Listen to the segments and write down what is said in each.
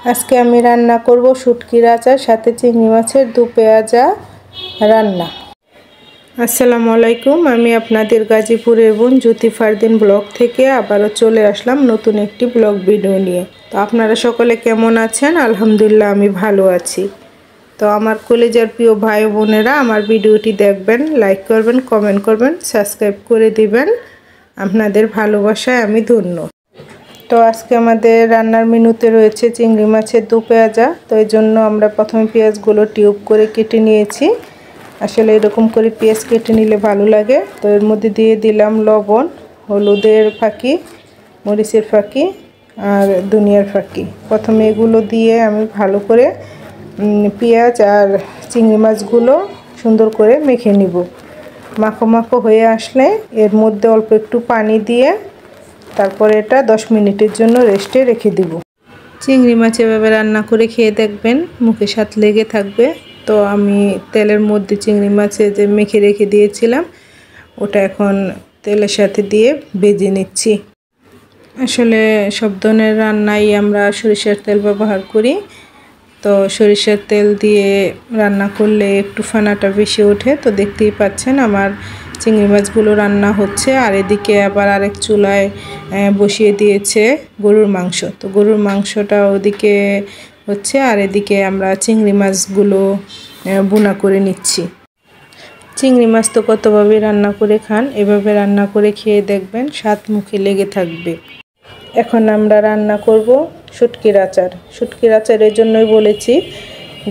আজকে আমি রান্না করব শুটকির আচার সাথে চিংড়ি মাছের দু পেঁয়াজা রান্না। আসসালামু আলাইকুম, আমি আপনাদের গাজীপুরের বোন জ্যোতি ফারদিন ব্লগ থেকে আবারও চলে আসলাম নতুন একটি ব্লগ ভিডিও নিয়ে। তো আপনারা সকলে কেমন আছেন? আলহামদুলিল্লাহ আমি ভালো আছি। তো আমার কলেজের প্রিয় ভাই বোনেরা আমার ভিডিওটি দেখবেন, লাইক করবেন, কমেন্ট করবেন, সাবস্ক্রাইব করে দিবেন। আপনাদের ভালোবাসায় আমি ধন্য। তো আজকে আমাদের রান্নার মেনুতে রয়েছে চিংড়ি মাছের দু পেঁয়াজা। তো এই জন্য আমরা প্রথমে পেঁয়াজগুলো টিউব করে কেটে নিয়েছি। আসলে এরকম করে পেঁয়াজ কেটে নিলে ভালো লাগে। তো এর মধ্যে দিয়ে দিলাম লবণ, হলুদের ফাঁকি, মরিচের ফাঁকি আর ধনিয়ার ফাঁকি। প্রথমে এগুলো দিয়ে আমি ভালো করে পেঁয়াজ আর চিংড়ি মাছগুলো সুন্দর করে মেখে নিব। মাখো মাখো হয়ে আসলে এর মধ্যে অল্প একটু পানি দিয়ে তারপরে এটা 10 মিনিটের জন্য রেস্টে রেখে দিব। চিংড়ি মাছ এভাবে রান্না করে খেয়ে দেখবেন, মুখে স্বাদ লেগে থাকবে। তো আমি তেলের মধ্যে চিংড়ি মাছে যে মেখে রেখে দিয়েছিলাম ওটা এখন তেলের সাথে দিয়ে ভেজে নিচ্ছি। আসলে সব ধরনের রান্নায় আমরা সরিষার তেল ব্যবহার করি। তো সরিষার তেল দিয়ে রান্না করলে একটু ফেনাটা বেশি ওঠে। তো দেখতেই পাচ্ছেন আমার চিংড়ি মাছগুলো রান্না হচ্ছে, আর এদিকে আবার আরেক চুলায় বসিয়ে দিয়েছে গরুর মাংস। তো গরুর মাংসটা ওদিকে হচ্ছে, আর এদিকে আমরা চিংড়ি মাছগুলো ভুনা করে নিচ্ছি। চিংড়ি মাছ তো কতভাবে রান্না করে খান, এভাবে রান্না করে খেয়ে দেখবেন, স্বাদ মুখে লেগে থাকবে। এখন আমরা রান্না করব শুটকির আচার। শুটকির আচারের জন্যই বলেছি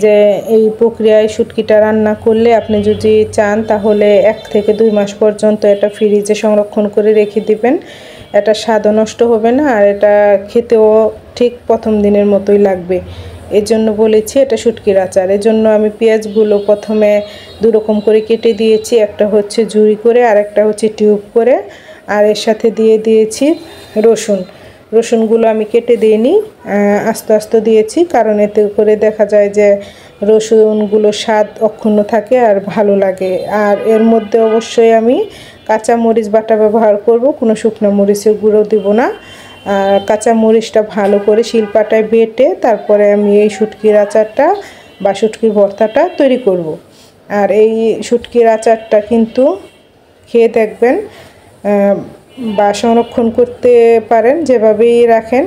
যে এই প্রক্রিয়ায় শুটকিটা রান্না করলে আপনি যদি চান তাহলে 1 থেকে 2 মাস পর্যন্ত এটা ফ্রিজে সংরক্ষণ করে রেখে দিবেন। এটা স্বাদও নষ্ট হবে না, আর এটা খেতেও ঠিক প্রথম দিনের মতোই লাগবে। এর জন্য বলেছি এটা শুটকির আচার। এর জন্য আমি পেঁয়াজগুলো প্রথমে দুরকম করে কেটে দিয়েছি, একটা হচ্ছে ঝুরি করে আর একটা হচ্ছে টিউব করে, আর এর সাথে দিয়ে দিয়েছি রসুনগুলো আমি কেটে দিইনি, আস্তে আস্তে দিয়েছি, কারণ এতে করে দেখা যায় যে রসুনগুলো স্বাদ অক্ষুণ্ণ থাকে আর ভালো লাগে। আর এর মধ্যে অবশ্যই আমি কাঁচা মরিচ বাটা ব্যবহার করব, কোনো শুকনো মরিচের গুঁড়ো দেব না। কাঁচা মরিচটা ভালো করে শিলপাটায় বেটে তারপরে আমি এই শুটকির আচারটা বা শুটকির ভর্তাটা তৈরি করব। আর এই শুটকির আচারটা কিন্তু খেয়ে দেখবেন বা সংরক্ষণ করতে পারেন, যেভাবেই রাখেন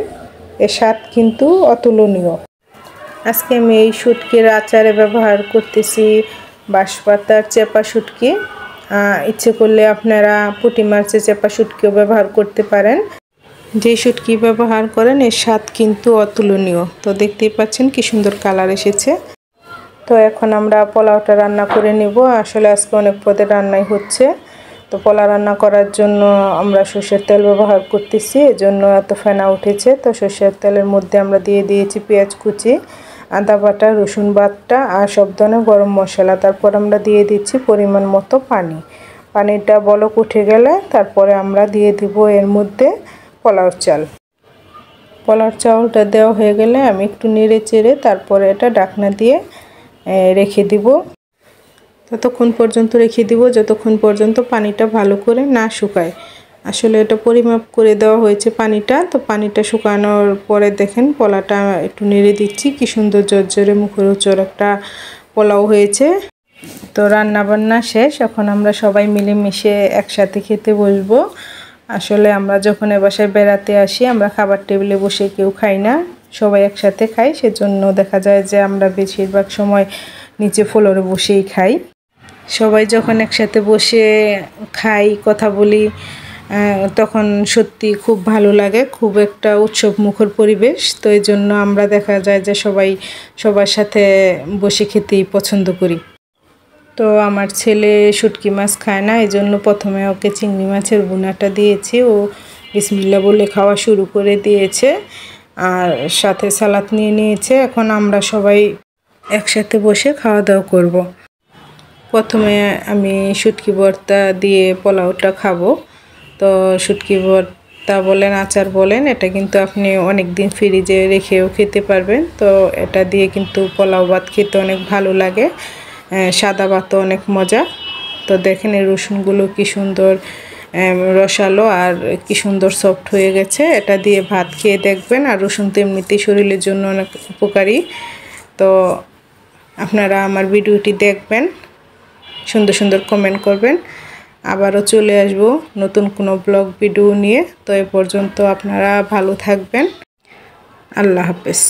এর স্বাদ কিন্তু অতুলনীয়। আজকে আমি এই শুটকির আচারে ব্যবহার করতেছি বাঁশপাতার চেপা শুটকি। ইচ্ছে করলে আপনারা পুঁটি মাছের চেপা শুটকিও ব্যবহার করতে পারেন। যে শুটকি ব্যবহার করেন এর স্বাদ কিন্তু অতুলনীয়। তো দেখতেই পাচ্ছেন কি সুন্দর কালার এসেছে। তো এখন আমরা পোলাওটা রান্না করে নেব। আসলে আজকে অনেক পদের রান্নাই হচ্ছে। তো পোলাও রান্না করার জন্য আমরা সরষের তেল ব্যবহার করতেছি, এজন্য এত ফেনা উঠেছে। তো সরষের তেলের মধ্যে আমরা দিয়ে দিয়েছি পেঁয়াজ কুচি, আদা বাটা, রসুন বাটা আর সব ধরনের গরম মশলা। তারপর আমরা দিয়ে দিচ্ছি পরিমাণ মতো পানি। পানিটা বলক উঠে গেলে তারপরে আমরা দিয়ে দিব এর মধ্যে পোলাওর চাউলটা দেওয়া হয়ে গেলে আমি একটু নেড়ে চেড়ে তারপরে এটা ঢাকনা দিয়ে রেখে দিব। ততক্ষণ পর্যন্ত রেখে দিব যতক্ষণ পর্যন্ত পানিটা ভালো করে না শুকায়। আসলে এটা পরিমাপ করে দেওয়া হয়েছে পানিটা। তো পানিটা শুকানোর পরে দেখেন পোলাওটা একটু নেড়ে দিচ্ছি, কি সুন্দর ঝরঝরে মুখরোচক একটা পোলাও হয়েছে। তো রান্না বান্না শেষ, এখন আমরা সবাই মিলেমিশে একসাথে খেতে বসবো। আসলে আমরা যখন এ বাসায় বেড়াতে আসি আমরা খাবার টেবিলে বসে কেউ খাই না, সবাই একসাথে খাই। সেজন্য দেখা যায় যে আমরা বেশিরভাগ সময় নিচে ফ্লোরে বসেই খাই। সবাই যখন একসাথে বসে খাই, কথা বলি, তখন সত্যি খুব ভালো লাগে, খুব একটা উৎসব মুখর পরিবেশ। তো এই জন্য আমরা দেখা যায় যে সবাই সবার সাথে বসে খেতেই পছন্দ করি। তো আমার ছেলে শুটকি মাছ খায় না, এই জন্য প্রথমে ওকে চিংড়ি মাছের ভুনাটা দিয়েছি। ও বিসমিল্লাহ বলে খাওয়া শুরু করে দিয়েছে, আর সাথে সালাদ নিয়ে নিয়েছে। এখন আমরা সবাই একসাথে বসে খাওয়া দাওয়া করব। প্রথমে আমি শুটকি ভর্তা দিয়ে পোলাওটা খাবো। তো শুটকি ভর্তা বলেন, আচার বলেন, এটা কিন্তু আপনি অনেক দিন ফ্রিজে রেখেও খেতে পারবেন। তো এটা দিয়ে কিন্তু পোলাও ভাত খেতে অনেক ভালো লাগে, সাদা ভাতও অনেক মজা। তো দেখেন এই রসুনগুলো কি সুন্দর রসালো আর কি সুন্দর সফট হয়ে গেছে। এটা দিয়ে ভাত খেয়ে দেখবেন। আর রসুন তো এমনিতেই শরীরের জন্য অনেক উপকারী। তো আপনারা আমার ভিডিওটি দেখবেন, সুন্দর সুন্দর কমেন্ট করবেন। আবারও চলে আসব নতুন কোনো ব্লগ ভিডিও নিয়ে। তো এ পর্যন্ত আপনারা ভালো থাকবেন। আল্লাহ হাফেজ।